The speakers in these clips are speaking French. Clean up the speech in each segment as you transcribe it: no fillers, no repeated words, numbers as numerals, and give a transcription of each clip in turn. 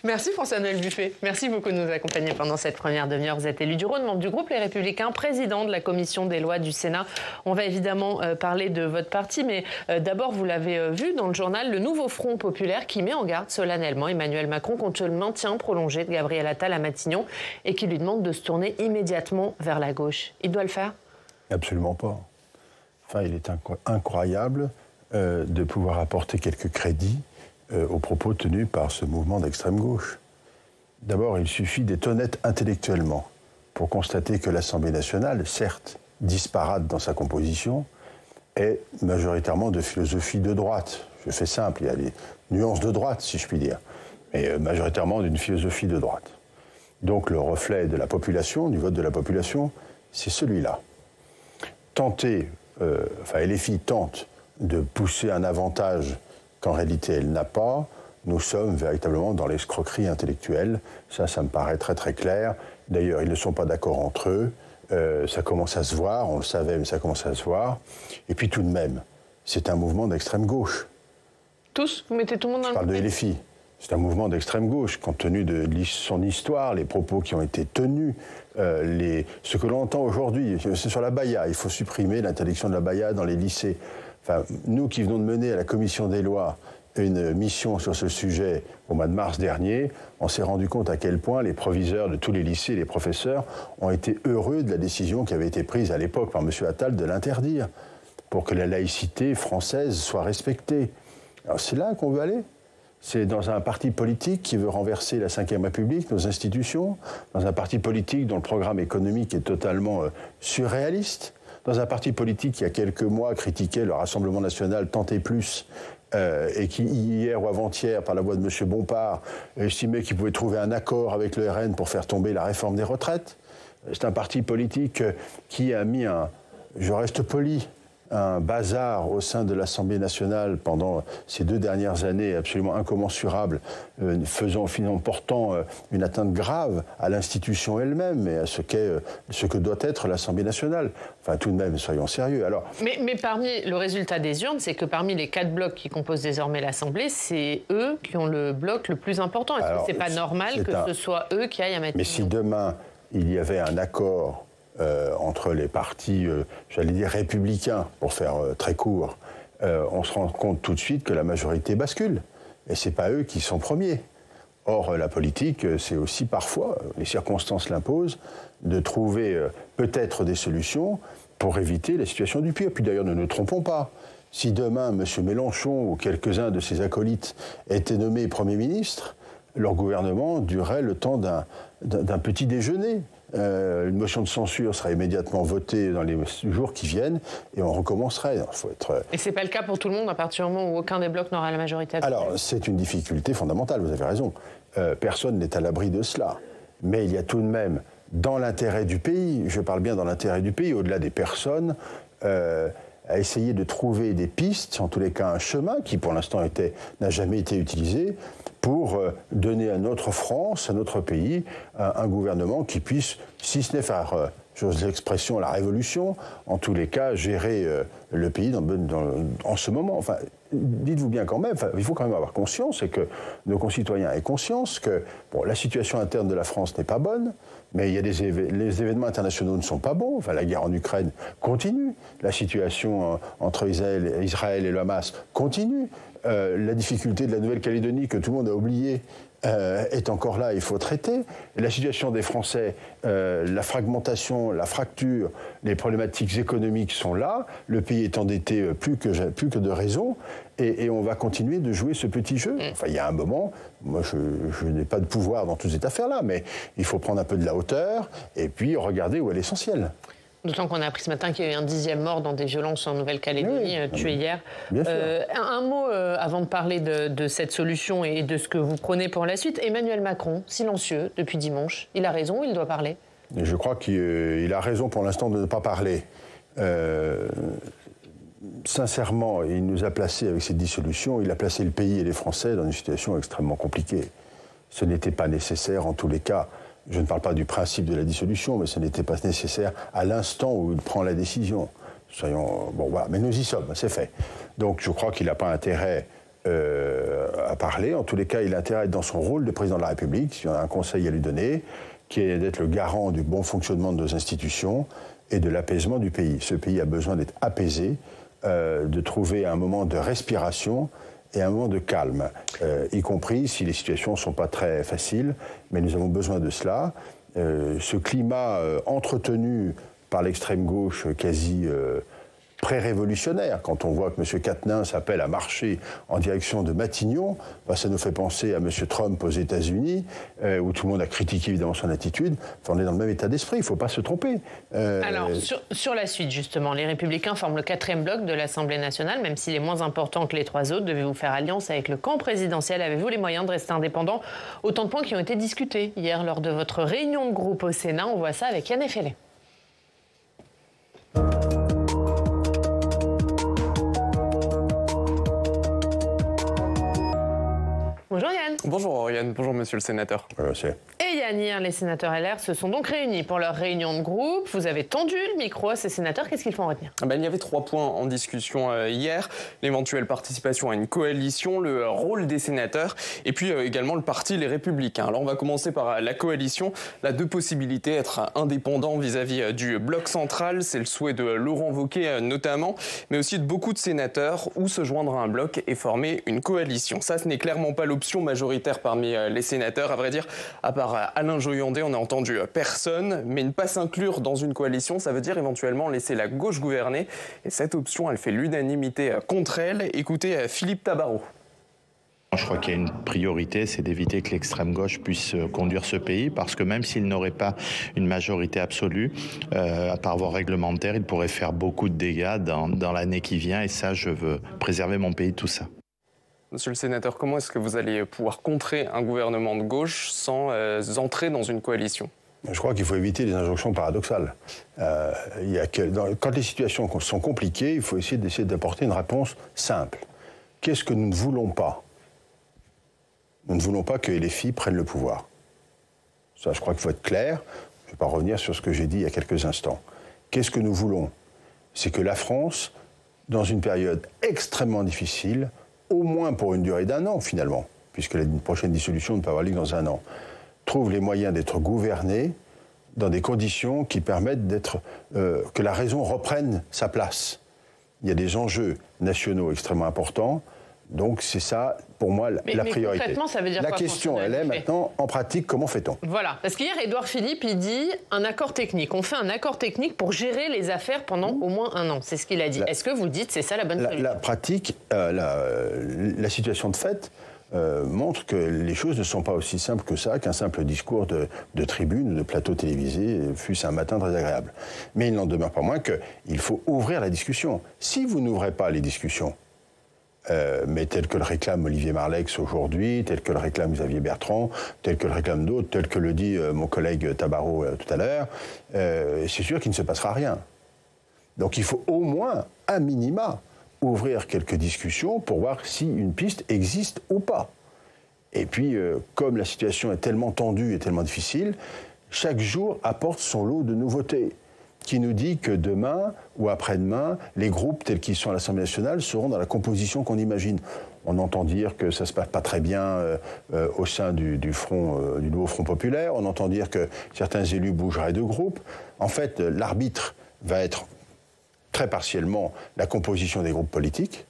Merci François-Noël Buffet. Merci beaucoup de nous accompagner pendant cette première demi-heure. Vous êtes élu du Rhône, membre du groupe Les Républicains, président de la commission des lois du Sénat. On va évidemment parler de votre parti, mais d'abord, vous l'avez vu dans le journal, le nouveau Front populaire qui met en garde solennellement Emmanuel Macron contre le maintien prolongé de Gabriel Attal à Matignon et qui lui demande de se tourner immédiatement vers la gauche. Il doit le faire ? Absolument pas. Enfin, il est incroyable de pouvoir apporter quelques crédits aux propos tenus par ce mouvement d'extrême gauche. D'abord, il suffit d'être honnête intellectuellement pour constater que l'Assemblée nationale, certes disparate dans sa composition, est majoritairement de philosophie de droite. Je fais simple, il y a des nuances de droite, si je puis dire, mais majoritairement d'une philosophie de droite. Donc le reflet de la population, du vote de la population, c'est celui-là. LFI tente de pousser un avantage qu'en réalité elle n'a pas, nous sommes véritablement dans l'escroquerie intellectuelle. Ça me paraît très très clair. D'ailleurs, ils ne sont pas d'accord entre eux. Ça commence à se voir, on le savait, mais ça commence à se voir. Et puis tout de même, c'est un mouvement d'extrême gauche. Tous ? Vous mettez tout le monde dans le... Je parle de LFI. C'est un mouvement d'extrême gauche, compte tenu de son histoire, les propos qui ont été tenus, ce que l'on entend aujourd'hui. C'est sur la baya. Il faut supprimer l'interdiction de la baya dans les lycées. Enfin, nous qui venons de mener à la commission des lois une mission sur ce sujet au mois de mars dernier, on s'est rendu compte à quel point les proviseurs de tous les lycées et les professeurs ont été heureux de la décision qui avait été prise à l'époque par M. Attal de l'interdire, pour que la laïcité française soit respectée. Alors c'est là qu'on veut aller. C'est dans un parti politique qui veut renverser la Ve République, nos institutions, dans un parti politique dont le programme économique est totalement surréaliste, dans un parti politique qui, il y a quelques mois, critiquait le Rassemblement national tant et plus, et qui, hier ou avant-hier, par la voix de M. Bompard, estimait qu'il pouvait trouver un accord avec le RN pour faire tomber la réforme des retraites. C'est un parti politique qui a mis je reste poli, un bazar au sein de l'Assemblée nationale pendant ces 2 dernières années absolument incommensurable, portant une atteinte grave à l'institution elle-même et à ce que doit être l'Assemblée nationale. Enfin, tout de même, soyons sérieux. Alors, mais parmi le résultat des urnes, c'est que parmi les 4 blocs qui composent désormais l'Assemblée, c'est eux qui ont le bloc le plus important. Est-ce que c'est pas normal que ce soit eux qui aillent à Matignon ? Mais si demain, il y avait un accord entre les partis, j'allais dire républicains, pour faire très court, on se rend compte tout de suite que la majorité bascule. Et ce n'est pas eux qui sont premiers. Or, la politique, c'est aussi parfois, les circonstances l'imposent, de trouver peut-être des solutions pour éviter la situation du pire. Puis d'ailleurs, ne nous trompons pas. Si demain, M. Mélenchon ou quelques-uns de ses acolytes étaient nommés Premier ministre, leur gouvernement durerait le temps d'un petit déjeuner. Une motion de censure sera immédiatement votée dans les jours qui viennent et on recommencerait. Et ce n'est pas le cas pour tout le monde à partir du moment où aucun des blocs n'aura la majorité absolue. Alors, c'est une difficulté fondamentale, vous avez raison. Personne n'est à l'abri de cela. Mais il y a tout de même, dans l'intérêt du pays, je parle bien dans l'intérêt du pays, au-delà des personnes, à essayer de trouver des pistes, en tous les cas un chemin qui pour l'instant n'a jamais été utilisé, pour donner à notre France, à notre pays, un gouvernement qui puisse, si ce n'est faire, j'ose l'expression, la révolution, en tous les cas gérer le pays en ce moment. Enfin, dites-vous bien quand même, il faut quand même avoir conscience, et que nos concitoyens aient conscience que la situation interne de la France n'est pas bonne, mais il y a les événements internationaux ne sont pas bons. Enfin, la guerre en Ukraine continue, la situation entre Israël et le Hamas continue, la difficulté de la Nouvelle-Calédonie que tout le monde a oublié est encore là, il faut traiter. La situation des Français, la fragmentation, la fracture, les problématiques économiques sont là. Le pays est endetté plus que de raison. Et on va continuer de jouer ce petit jeu. Enfin, il y a un moment, moi je n'ai pas de pouvoir dans toute cette affaire-là, mais il faut prendre un peu de la hauteur et puis regarder où est l'essentiel. D'autant qu'on a appris ce matin qu'il y a eu un 10e mort dans des violences en Nouvelle-Calédonie, tué hier. Bien sûr. Un mot avant de parler de cette solution et de ce que vous prenez pour la suite. Emmanuel Macron, silencieux depuis dimanche, il a raison ou il doit parler ? Et je crois qu'il a raison pour l'instant de ne pas parler. Sincèrement, il nous a placés avec cette dissolution, il a placé le pays et les Français dans une situation extrêmement compliquée. Ce n'était pas nécessaire en tous les cas. Je ne parle pas du principe de la dissolution, mais ce n'était pas nécessaire à l'instant où il prend la décision. Bon, voilà, mais nous y sommes, c'est fait. Donc je crois qu'il n'a pas intérêt à parler. En tous les cas, il a intérêt à être dans son rôle de président de la République. Il y a un conseil à lui donner, qui est d'être le garant du bon fonctionnement de nos institutions et de l'apaisement du pays. Ce pays a besoin d'être apaisé, de trouver un moment de respiration et un moment de calme, y compris si les situations ne sont pas très faciles, mais nous avons besoin de cela. Ce climat entretenu par l'extrême gauche quasi pré-révolutionnaire, quand on voit que M. Quatennens s'appelle à marcher en direction de Matignon, ça nous fait penser à M. Trump aux États-Unis, où tout le monde a critiqué évidemment son attitude. On est dans le même état d'esprit, il ne faut pas se tromper. Alors, sur la suite, justement, les Républicains forment le 4e bloc de l'Assemblée nationale, même s'il est moins important que les 3 autres. Devez-vous faire alliance avec le camp présidentiel? Avez-vous les moyens de rester indépendant? Autant de points qui ont été discutés hier lors de votre réunion de groupe au Sénat. On voit ça avec Yann Effelé. Bonjour Yann. Bonjour Oriane, bonjour monsieur le sénateur. Et Yann, hier, les sénateurs LR se sont donc réunis pour leur réunion de groupe. Vous avez tendu le micro à ces sénateurs, qu'est-ce qu'il faut en retenir? Il y avait 3 points en discussion hier. L'éventuelle participation à une coalition, le rôle des sénateurs et puis également le parti Les Républicains. Alors on va commencer par la coalition. La 2 possibilités, être indépendant vis-à-vis du bloc central, c'est le souhait de Laurent Wauquiez notamment, mais aussi de beaucoup de sénateurs, ou se joindre à un bloc et former une coalition. Ça, ce n'est clairement pas l'option majoritaire parmi les sénateurs. À vrai dire, à part Alain Joyandet, on n'a entendu personne, mais ne pas s'inclure dans une coalition, ça veut dire éventuellement laisser la gauche gouverner. Et cette option, elle fait l'unanimité contre elle. Écoutez Philippe Tabarot. Je crois qu'il y a une priorité, c'est d'éviter que l'extrême gauche puisse conduire ce pays, parce que même s'il n'aurait pas une majorité absolue, par voie réglementaire, il pourrait faire beaucoup de dégâts dans l'année qui vient, et ça, je veux préserver mon pays de tout ça. Monsieur le sénateur, comment est-ce que vous allez pouvoir contrer un gouvernement de gauche sans entrer dans une coalition? Je crois qu'il faut éviter les injonctions paradoxales. Quand les situations sont compliquées, il faut essayer d'apporter une réponse simple. Qu'est-ce que nous ne voulons pas? Nous ne voulons pas que les filles prennent le pouvoir. Ça, je crois qu'il faut être clair. Je ne vais pas revenir sur ce que j'ai dit il y a quelques instants. Qu'est-ce que nous voulons? C'est que la France, dans une période extrêmement difficile, au moins pour une durée d'1 an finalement, puisque la prochaine dissolution ne peut avoir lieu dans 1 an, trouve les moyens d'être gouvernée dans des conditions qui permettent que la raison reprenne sa place. Il y a des enjeux nationaux extrêmement importants, donc c'est ça, pour moi, la priorité. Mais concrètement, ça veut dire la quoi, question, elle est maintenant, en pratique, comment fait-on? Voilà, parce qu'hier, Édouard Philippe, il dit un accord technique. On fait un accord technique pour gérer les affaires pendant au moins 1 an. C'est ce qu'il a dit. Est-ce que vous dites c'est ça la bonne solution? La pratique, la situation de fait montre que les choses ne sont pas aussi simples que ça, qu'un simple discours de tribune, de plateau télévisé, fût-ce un matin très agréable. Mais il n'en demeure pas moins qu'il faut ouvrir la discussion. Si vous n'ouvrez pas les discussions, mais tel que le réclame Olivier Marleix aujourd'hui, tel que le réclame Xavier Bertrand, tel que le réclame d'autres, tel que le dit mon collègue Tabarot tout à l'heure, c'est sûr qu'il ne se passera rien. Donc il faut au moins, à minima, ouvrir quelques discussions pour voir si une piste existe ou pas. Et puis, comme la situation est tellement tendue et tellement difficile, chaque jour apporte son lot de nouveautés, qui nous dit que demain ou après-demain, les groupes tels qu'ils sont à l'Assemblée nationale seront dans la composition qu'on imagine. On entend dire que ça ne se passe pas très bien au sein du nouveau Front populaire, on entend dire que certains élus bougeraient de groupe. En fait, l'arbitre va être très partiellement la composition des groupes politiques,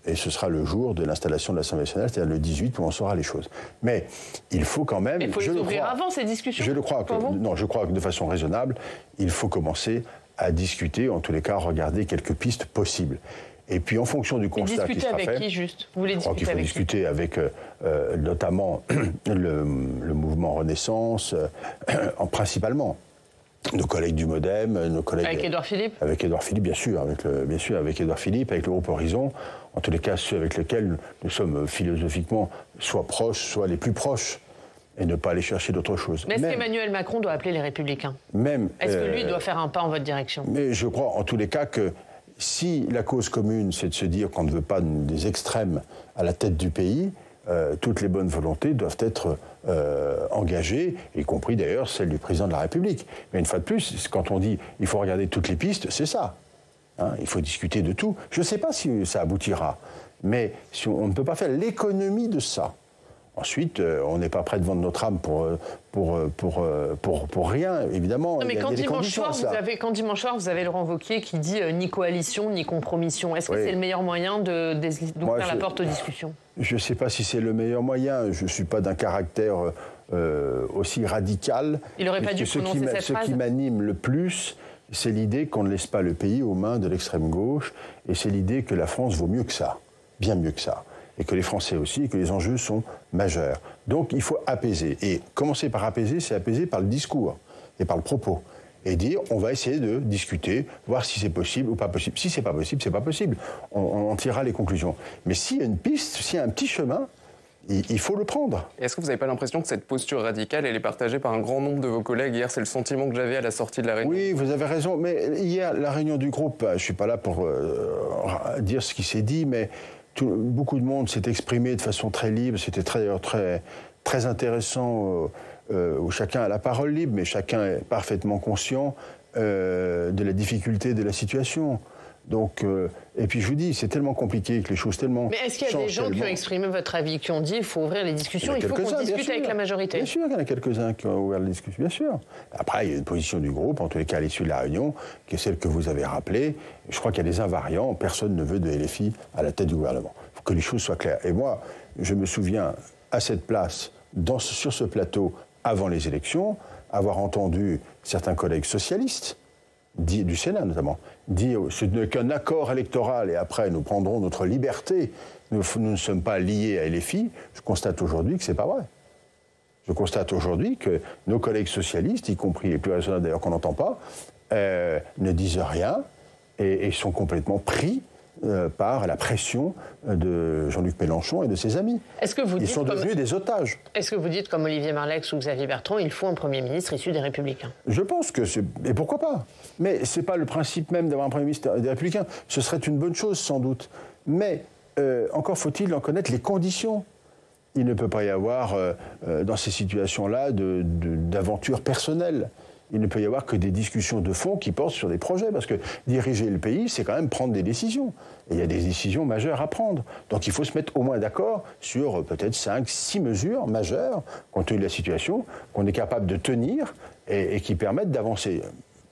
et ce sera le jour de l'installation de l'Assemblée nationale, c'est-à-dire le 18, où on saura les choses. Mais il faut quand même... Il faut les ouvrir avant, ces discussions. Je crois que de façon raisonnable, il faut commencer à discuter, en tous les cas, regarder quelques pistes possibles. Et puis, en fonction du constat qui sera fait... Discuter avec qui, juste? Vous voulez discuter avec qui? Je crois qu'il faut discuter avec, notamment, le mouvement Renaissance, principalement. Nos collègues du MoDem, nos collègues... Avec Édouard Philippe? Avec Édouard Philippe, bien sûr, avec Édouard Philippe, avec le groupe Horizon, en tous les cas ceux avec lesquels nous sommes philosophiquement soit proches, soit les plus proches, et ne pas aller chercher d'autres choses. Mais est-ce qu'Emmanuel Macron doit appeler les Républicains? Est-ce que lui doit faire un pas en votre direction? Mais je crois en tous les cas que si la cause commune, c'est de se dire qu'on ne veut pas des extrêmes à la tête du pays, toutes les bonnes volontés doivent être engagées, y compris d'ailleurs celle du président de la République. Mais une fois de plus, quand on dit il faut regarder toutes les pistes, c'est ça. Hein, il faut discuter de tout. Je ne sais pas si ça aboutira, mais si on ne peut pas faire l'économie de ça. Ensuite, on n'est pas prêt de vendre notre âme pour rien, évidemment. Non, mais quand dimanche soir, vous avez Laurent Wauquiez qui dit ni coalition, ni compromission. Est-ce que c'est le meilleur moyen d'ouvrir la porte aux discussions? Je ne sais pas si c'est le meilleur moyen. Je ne suis pas d'un caractère aussi radical. Il n'aurait pas dû prononcer cette phrase. Ce qui m'anime le plus, c'est l'idée qu'on ne laisse pas le pays aux mains de l'extrême gauche. Et c'est l'idée que la France vaut mieux que ça, bien mieux que ça. Et que les Français aussi, et que les enjeux sont majeurs. Donc il faut apaiser. Et commencer par apaiser, c'est apaiser par le discours et par le propos. Et dire, on va essayer de discuter, voir si c'est possible ou pas possible. Si c'est pas possible, c'est pas possible. On tirera les conclusions. Mais s'il y a une piste, s'il y a un petit chemin, il faut le prendre. Est-ce que vous n'avez pas l'impression que cette posture radicale, elle est partagée par un grand nombre de vos collègues? Hier, c'est le sentiment que j'avais à la sortie de la réunion. Oui, vous avez raison. Mais hier, la réunion du groupe, je ne suis pas là pour dire ce qui s'est dit, mais beaucoup de monde s'est exprimé de façon très libre. C'était très intéressant, où chacun a la parole libre, mais chacun est parfaitement conscient de la difficulté de la situation. Donc, et puis je vous dis, c'est tellement compliqué que les choses tellement. Mais est-ce qu'il y a des gens qui ont exprimé votre avis, qui ont dit il faut ouvrir les discussions, il faut qu'on discute avec la majorité? Bien sûr qu'il y en a quelques-uns qui ont ouvert les discussions, bien sûr. Après, il y a une position du groupe, en tous les cas à l'issue de la réunion, qui est celle que vous avez rappelée. Je crois qu'il y a des invariants, personne ne veut de LFI à la tête du gouvernement. Il faut que les choses soient claires. Et moi, je me souviens, à cette place, sur ce plateau, avant les élections, avoir entendu certains collègues socialistes, du Sénat notamment, dire ce n'est qu'un accord électoral et après nous prendrons notre liberté, nous ne sommes pas liés à LFI. Je constate aujourd'hui que ce n'est pas vrai. Je constate aujourd'hui que nos collègues socialistes, y compris les plus raisonnables d'ailleurs qu'on n'entend pas, ne disent rien et sont complètement pris par la pression de Jean-Luc Mélenchon et de ses amis. Ils sont devenus des otages. Est-ce que vous dites, comme Olivier Marleix ou Xavier Bertrand, il faut un Premier ministre issu des Républicains? Je pense que c'est... Et pourquoi pas? Mais ce n'est pas le principe même d'avoir un Premier ministre des Républicains. Ce serait une bonne chose, sans doute. Mais encore faut-il en connaître les conditions. Il ne peut pas y avoir, dans ces situations-là, d'aventure personnelle. Il ne peut y avoir que des discussions de fond qui portent sur des projets, parce que diriger le pays, c'est quand même prendre des décisions. Et il y a des décisions majeures à prendre. Donc il faut se mettre au moins d'accord sur peut-être 5, 6 mesures majeures, compte tenu de la situation, qu'on est capable de tenir et qui permettent d'avancer.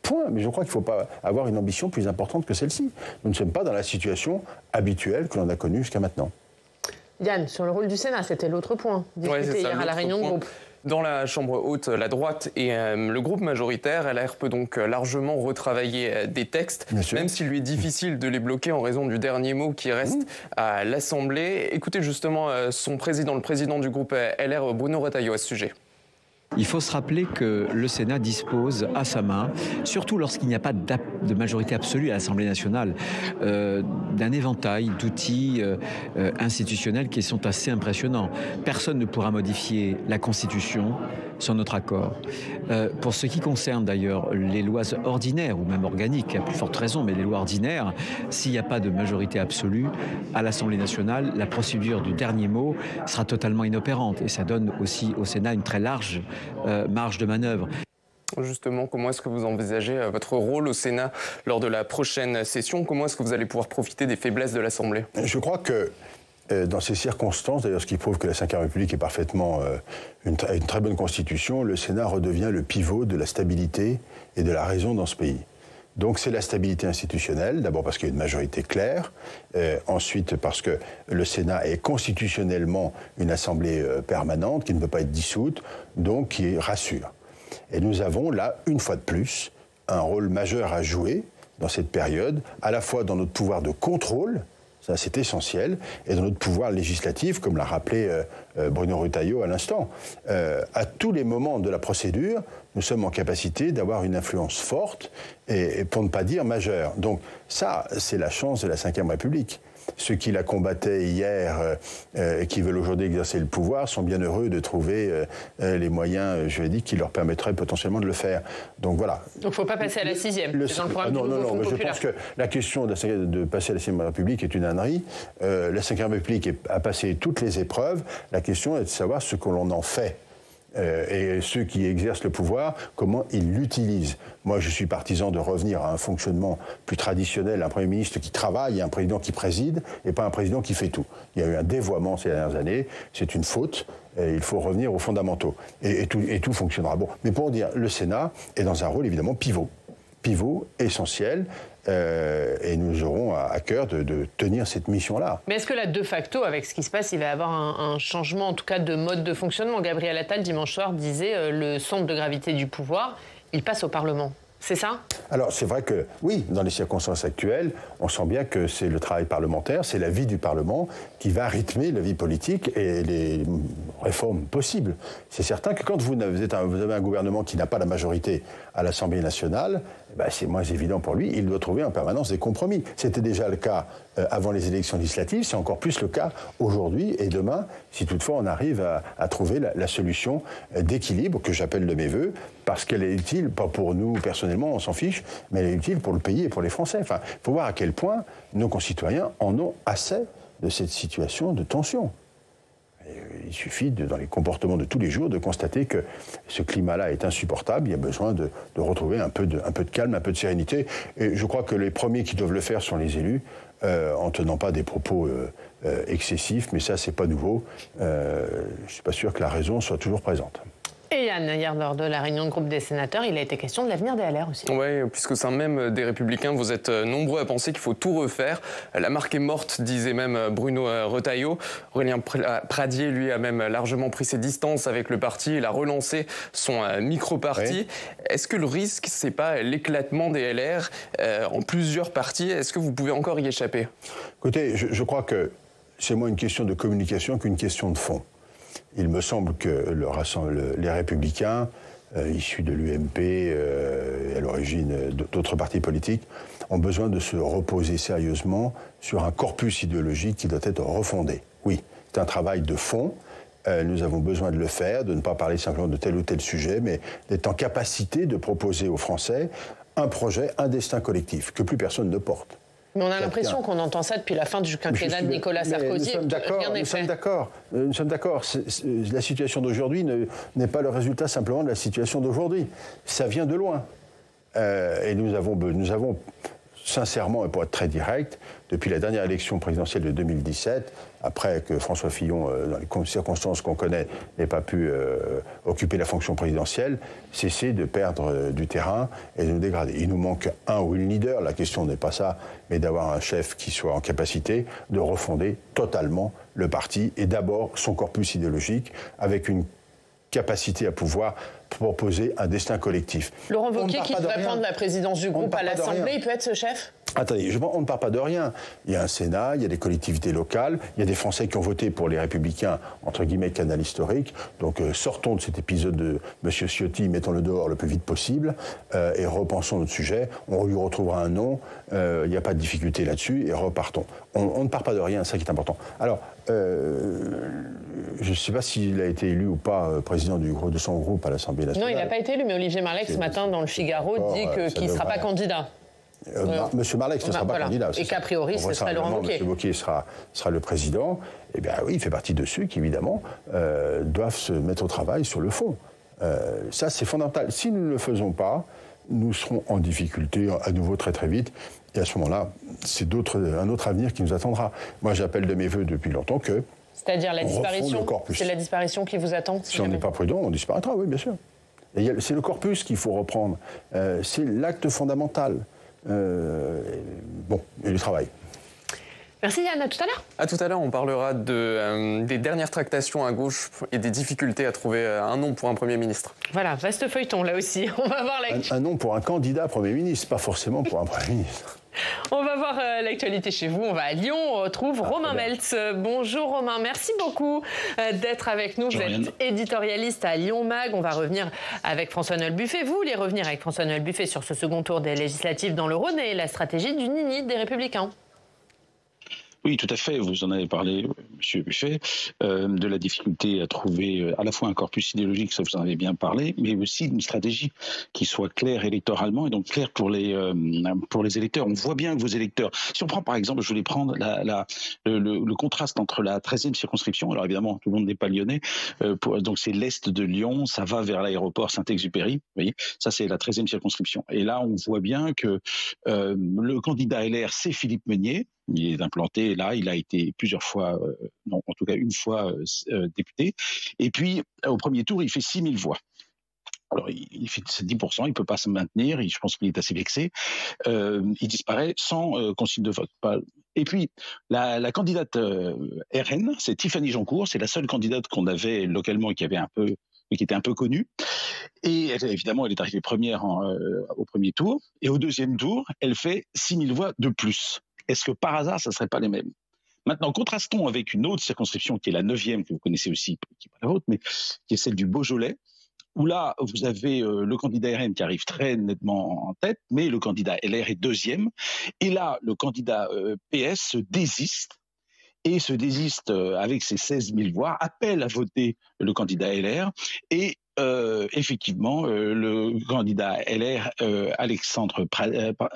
Point. Mais je crois qu'il ne faut pas avoir une ambition plus importante que celle-ci. Nous ne sommes pas dans la situation habituelle que l'on a connue jusqu'à maintenant. Yann, sur le rôle du Sénat, c'était l'autre point, discuté hier à la réunion de groupe. Dans la Chambre haute, la droite et le groupe majoritaire, LR peut donc largement retravailler des textes, même s'il lui est difficile de les bloquer en raison du dernier mot qui reste à l'Assemblée. Écoutez justement son président, le président du groupe LR, Bruno Retailleau, à ce sujet. Il faut se rappeler que le Sénat dispose à sa main, surtout lorsqu'il n'y a pas de majorité absolue à l'Assemblée nationale, d'un éventail d'outils institutionnels qui sont assez impressionnants. Personne ne pourra modifier la Constitution sans notre accord. Pour ce qui concerne d'ailleurs les lois ordinaires ou même organiques, à plus forte raison, mais les lois ordinaires, s'il n'y a pas de majorité absolue à l'Assemblée nationale, la procédure du dernier mot sera totalement inopérante et ça donne aussi au Sénat une très large marge de manœuvre. Justement, comment est-ce que vous envisagez votre rôle au Sénat lors de la prochaine session? Comment est-ce que vous allez pouvoir profiter des faiblesses de l'Assemblée? Je crois que dans ces circonstances, d'ailleurs ce qui prouve que la Ve République est parfaitement une très bonne constitution, le Sénat redevient le pivot de la stabilité et de la raison dans ce pays. Donc c'est la stabilité institutionnelle, d'abord parce qu'il y a une majorité claire, ensuite parce que le Sénat est constitutionnellement une assemblée permanente qui ne peut pas être dissoute, donc qui rassure. Et nous avons là, une fois de plus, un rôle majeur à jouer dans cette période, à la fois dans notre pouvoir de contrôle, ça c'est essentiel, et dans notre pouvoir législatif, comme l'a rappelé Bruno Retailleau à l'instant. À tous les moments de la procédure, nous sommes en capacité d'avoir une influence forte, et pour ne pas dire majeure. Donc ça, c'est la chance de la Ve République. Ceux qui la combattaient hier et qui veulent aujourd'hui exercer le pouvoir sont bien heureux de trouver les moyens juridiques qui leur permettraient potentiellement de le faire. Donc voilà. Donc il ne faut pas passer à la 6e. Non, mais je pense que la question de passer à la 6e République est une ânerie. La 5e République a passé toutes les épreuves. La question est de savoir ce que l'on en fait. Et ceux qui exercent le pouvoir, comment ils l'utilisent. Moi, je suis partisan de revenir à un fonctionnement plus traditionnel, un Premier ministre qui travaille, un président qui préside, et pas un président qui fait tout. Il y a eu un dévoiement ces dernières années, c'est une faute, et il faut revenir aux fondamentaux. Et tout fonctionnera. Bon, mais pour dire, le Sénat est dans un rôle évidemment pivot essentiel, et nous aurons à cœur de tenir cette mission-là. Mais est-ce que là, de facto, avec ce qui se passe, il va y avoir un changement, en tout cas, de mode de fonctionnement? Gabriel Attal, dimanche soir, disait le centre de gravité du pouvoir, il passe au Parlement. C'est ça? Alors, c'est vrai que, oui, dans les circonstances actuelles, on sent bien que c'est le travail parlementaire, c'est la vie du Parlement qui va rythmer la vie politique et les réformes possibles. C'est certain que quand vous avez un gouvernement qui n'a pas la majorité à l'Assemblée nationale, c'est moins évident pour lui, il doit trouver en permanence des compromis. C'était déjà le cas avant les élections législatives, c'est encore plus le cas aujourd'hui et demain, si toutefois on arrive à trouver la solution d'équilibre que j'appelle de mes voeux, parce qu'elle est utile, pas pour nous personnellement, on s'en fiche, mais elle est utile pour le pays et pour les Français. Enfin, il faut voir à quel point nos concitoyens en ont assez de cette situation de tension. Il suffit, dans les comportements de tous les jours, de constater que ce climat-là est insupportable. Il y a besoin de retrouver un peu de calme, un peu de sérénité. Et je crois que les premiers qui doivent le faire sont les élus, en tenant pas des propos excessifs. Mais ça, c'est pas nouveau. Je suis pas sûr que la raison soit toujours présente. Et Yann, hier lors de la réunion de groupe des sénateurs, il a été question de l'avenir des LR aussi. Oui, puisque c'est même des Républicains, vous êtes nombreux à penser qu'il faut tout refaire. La marque est morte, disait même Bruno Retailleau. Aurélien Pradier, lui, a même largement pris ses distances avec le parti. Il a relancé son micro-parti. Oui. Est-ce que le risque, c'est pas l'éclatement des LR en plusieurs partis? Est-ce que vous pouvez encore y échapper? Écoutez, je crois que c'est moins une question de communication qu'une question de fond. Il me semble que les Républicains, issus de l'UMP et à l'origine d'autres partis politiques, ont besoin de se reposer sérieusement sur un corpus idéologique qui doit être refondé. Oui, c'est un travail de fond. Nous avons besoin de le faire, de ne pas parler simplement de tel ou tel sujet, mais d'être en capacité de proposer aux Français un projet, un destin collectif que plus personne ne porte. Mais on a l'impression qu'on entend ça depuis la fin du quinquennat de Nicolas Sarkozy. Nous sommes d'accord. La situation d'aujourd'hui n'est pas le résultat simplement de la situation d'aujourd'hui. Ça vient de loin. Et nous avons sincèrement, et pour être très direct, depuis la dernière élection présidentielle de 2017, après que François Fillon, dans les circonstances qu'on connaît, n'ait pas pu occuper la fonction présidentielle, cesser de perdre du terrain et de nous dégrader. Il nous manque un ou une leader, la question n'est pas ça, mais d'avoir un chef qui soit en capacité de refonder totalement le parti et d'abord son corpus idéologique avec une capacité à pouvoir proposer un destin collectif. Laurent Wauquiez, qui devrait prendre la présidence du groupe à l'Assemblée, il peut être ce chef? Attendez, on ne part pas de rien. Il y a un Sénat, il y a des collectivités locales, il y a des Français qui ont voté pour les Républicains, entre guillemets, canal historique. Donc sortons de cet épisode de M. Ciotti, mettons-le dehors le plus vite possible et repensons notre sujet. On lui retrouvera un nom, il n'y a pas de difficulté là-dessus et repartons. On ne part pas de rien, c'est ça qui est important. Alors, je ne sais pas s'il a été élu ou pas président de son groupe à l'Assemblée nationale. Non, il n'a pas été élu, mais Olivier Marleix, ce matin, dans le Figaro, dit qu'il ne sera pas candidat. Monsieur Marleix ne sera pas candidat. Et qu'a priori, ce serait Laurent Wauquiez. M. Wauquiez sera le président. Eh bien oui, il fait partie de ceux qui, évidemment, doivent se mettre au travail sur le fond. Ça, c'est fondamental. Si nous ne le faisons pas, nous serons en difficulté à nouveau très très vite. Et à ce moment-là, c'est un autre avenir qui nous attendra. Moi, j'appelle de mes voeux depuis longtemps que... C'est-à-dire la disparition? C'est la disparition qui vous attend? Si on n'est pas prudent, on disparaîtra, oui, bien sûr. C'est le corpus qu'il faut reprendre. C'est l'acte fondamental. Et le travail. Merci Yann, à tout à l'heure. À tout à l'heure, on parlera des dernières tractations à gauche et des difficultés à trouver un nom pour un Premier ministre. Voilà, vaste feuilleton là aussi. On va voir un nom pour un candidat Premier ministre, pas forcément pour un Premier ministre. On va voir l'actualité chez vous. On va à Lyon, on retrouve Romain Meltz. Bonjour Romain, merci beaucoup d'être avec nous. Vous êtes éditorialiste à Lyon Mag. On va revenir avec François-Noël Buffet. Vous voulez revenir avec François-Noël Buffet sur ce second tour des législatives dans le Rhône et la stratégie du Nini des Républicains. Oui, tout à fait. Vous en avez parlé, Monsieur Buffet, de la difficulté à trouver à la fois un corpus idéologique, ça vous en avez bien parlé, mais aussi une stratégie qui soit claire électoralement et donc claire pour les électeurs. On voit bien que vos électeurs, si on prend par exemple, je voulais prendre le contraste entre la 13e circonscription, alors évidemment tout le monde n'est pas lyonnais, donc c'est l'est de Lyon, ça va vers l'aéroport Saint-Exupéry, vous voyez, ça c'est la 13e circonscription. Et là on voit bien que le candidat LR c'est Philippe Meunier. Il est implanté là, il a été plusieurs fois, non, en tout cas une fois député. Et puis, au premier tour, il fait 6 000 voix. Alors, il fait 10%, il ne peut pas se maintenir, je pense qu'il est assez vexé. Il disparaît sans consigne de vote. Et puis, la candidate RN, c'est Tiffany Joncourt, c'est la seule candidate qu'on avait localement et qui était un peu connue. Et évidemment, elle est arrivée première au premier tour. Et au deuxième tour, elle fait 6 000 voix de plus. Est-ce que par hasard, ça ne serait pas les mêmes? Maintenant, contrastons avec une autre circonscription qui est la 9e, que vous connaissez aussi, qui n'est pas la vôtre, mais qui est celle du Beaujolais, où là, vous avez le candidat RN qui arrive très nettement en tête, mais le candidat LR est deuxième. Et là, le candidat PS se désiste. Et se désiste avec ses 16 000 voix, appelle à voter le candidat LR et effectivement, le candidat LR, Alexandre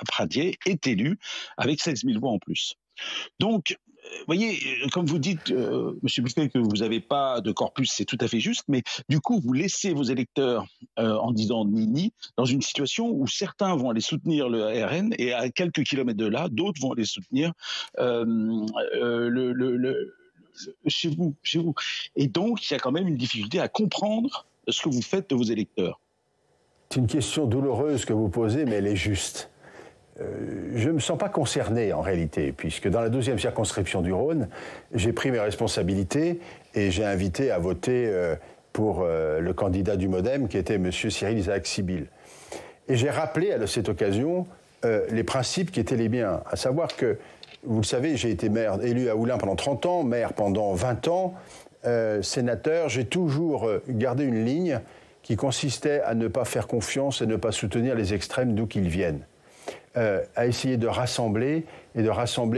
Pradier, est élu avec 16 000 voix en plus. Donc, vous voyez, comme vous dites, Monsieur Buffet, que vous n'avez pas de corpus, c'est tout à fait juste, mais du coup, vous laissez vos électeurs en disant ni dans une situation où certains vont aller soutenir le RN et à quelques kilomètres de là, d'autres vont aller soutenir chez vous. Et donc, il y a quand même une difficulté à comprendre ce que vous faites de vos électeurs. C'est une question douloureuse que vous posez, mais elle est juste. Je ne me sens pas concerné en réalité, puisque dans la 12e circonscription du Rhône, j'ai pris mes responsabilités et j'ai invité à voter pour le candidat du MoDem, qui était M. Cyril Isaac Sibyl. Et j'ai rappelé à cette occasion les principes qui étaient les miens, à savoir que, vous le savez, j'ai été maire, élu à Oullins pendant 30 ans, maire pendant 20 ans, sénateur. J'ai toujours gardé une ligne qui consistait à ne pas faire confiance et ne pas soutenir les extrêmes d'où qu'ils viennent. À essayer de rassembler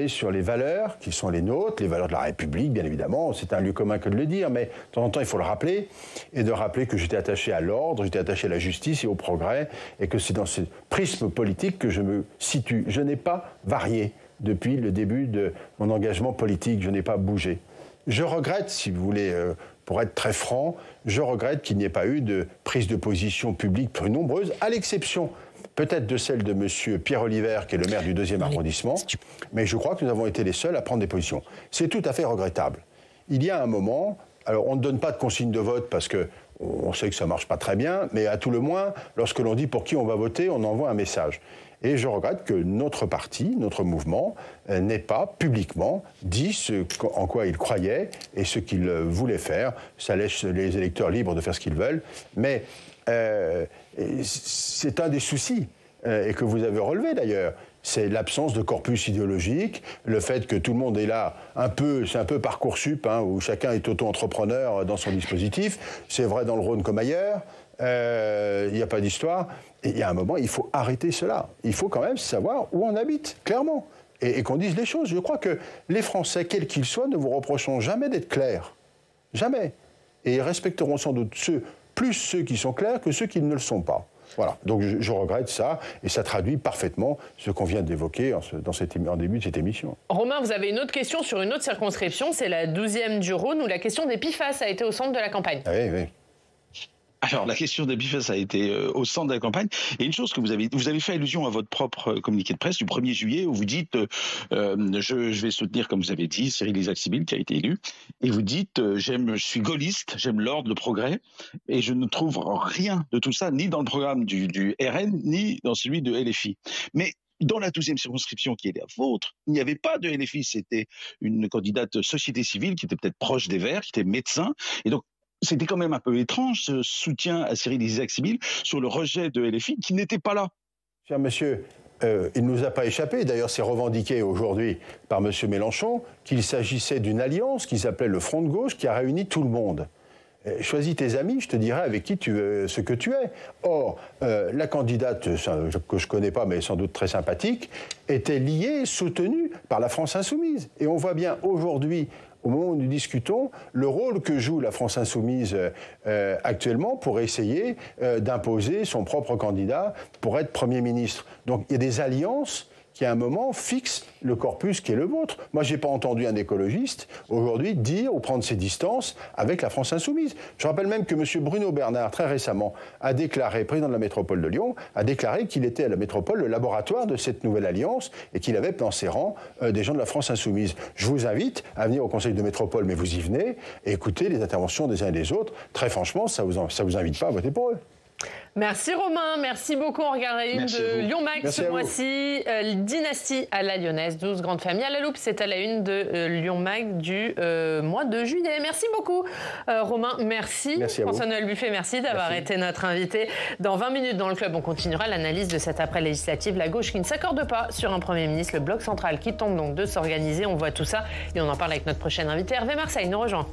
sur les valeurs qui sont les nôtres, les valeurs de la République, bien évidemment, c'est un lieu commun que de le dire, mais de temps en temps, il faut le rappeler, et de rappeler que j'étais attaché à l'ordre, j'étais attaché à la justice et au progrès, et que c'est dans ce prisme politique que je me situe. Je n'ai pas varié depuis le début de mon engagement politique, je n'ai pas bougé. Je regrette, si vous voulez, pour être très franc, je regrette qu'il n'y ait pas eu de prise de position publique plus nombreuse, à l'exception peut-être de celle de M. Pierre Oliver, qui est le maire du 2e arrondissement, mais je crois que nous avons été les seuls à prendre des positions. C'est tout à fait regrettable. Il y a un moment, alors on ne donne pas de consigne de vote parce qu'on sait que ça ne marche pas très bien, mais à tout le moins, lorsque l'on dit pour qui on va voter, on envoie un message. Et je regrette que notre parti, notre mouvement, n'ait pas publiquement dit en quoi il croyait et ce qu'il voulait faire. Ça laisse les électeurs libres de faire ce qu'ils veulent, mais c'est un des soucis, et que vous avez relevé d'ailleurs. C'est l'absence de corpus idéologique, le fait que tout le monde est là, c'est un peu Parcoursup, où chacun est auto-entrepreneur dans son dispositif. C'est vrai dans le Rhône comme ailleurs. Il n'y a pas d'histoire. Et il y a un moment, il faut arrêter cela. Il faut quand même savoir où on habite, clairement. Et qu'on dise les choses. Je crois que les Français, quels qu'ils soient, ne vous reprocheront jamais d'être clairs. Jamais. Et ils respecteront sans doute plus ceux qui sont clairs que ceux qui ne le sont pas. Voilà, donc je regrette ça, et ça traduit parfaitement ce qu'on vient d'évoquer en début de cette émission. Romain, vous avez une autre question sur une autre circonscription, c'est la 12e du Rhône, où la question des PFAS a été au centre de la campagne. Ah oui, oui. Alors, la question des PFAS a été au centre de la campagne. Et une chose que vous avez fait allusion à votre propre communiqué de presse du 1er juillet, où vous dites je vais soutenir, comme vous avez dit, Cyril Isaac Sibyl, qui a été élu. Et vous dites je suis gaulliste, j'aime l'ordre, le progrès. Et je ne trouve rien de tout ça, ni dans le programme du RN, ni dans celui de LFI. Mais dans la 12e circonscription qui est la vôtre, il n'y avait pas de LFI. C'était une candidate société civile qui était peut-être proche des Verts, qui était médecin. Et donc, c'était quand même un peu étrange, ce soutien à Cyril Isaac Sibyl sur le rejet de LFI qui n'était pas là. Cher monsieur, il ne nous a pas échappé, d'ailleurs c'est revendiqué aujourd'hui par M. Mélenchon, qu'il s'agissait d'une alliance qui s'appelait le Front de gauche qui a réuni tout le monde. choisis tes amis, je te dirai avec qui ce que tu es. Or, la candidate, que je ne connais pas, mais sans doute très sympathique, était liée, soutenue par la France Insoumise. Et on voit bien aujourd'hui, au moment où nous discutons, le rôle que joue la France Insoumise actuellement pour essayer d'imposer son propre candidat pour être Premier ministre. Donc il y a des alliances qui, à un moment, fixent le corpus qui est le vôtre. Moi, je n'ai pas entendu un écologiste, aujourd'hui, dire ou prendre ses distances avec la France Insoumise. Je rappelle même que M. Bruno Bernard, très récemment, a déclaré, président de la métropole de Lyon, a déclaré qu'il était à la métropole le laboratoire de cette nouvelle alliance et qu'il avait dans ses rangs des gens de la France Insoumise. Je vous invite à venir au Conseil de métropole, mais vous y venez, et écoutez les interventions des uns et des autres. Très franchement, ça vous invite pas à voter pour eux. Merci Romain, merci beaucoup. On regarde la une de Lyon Mag ce mois-ci. Dynastie à la Lyonnaise, 12 grandes familles à la loupe. C'est à la une de Lyon Mag du mois de juillet. Merci beaucoup Romain, merci. François-Noël Buffet, merci d'avoir été notre invité. Dans 20 minutes dans le club, on continuera l'analyse de cette après-législative. La gauche qui ne s'accorde pas sur un Premier ministre, le Bloc central qui tente donc de s'organiser. On voit tout ça et on en parle avec notre prochain invité. Hervé Marseille nous rejoint.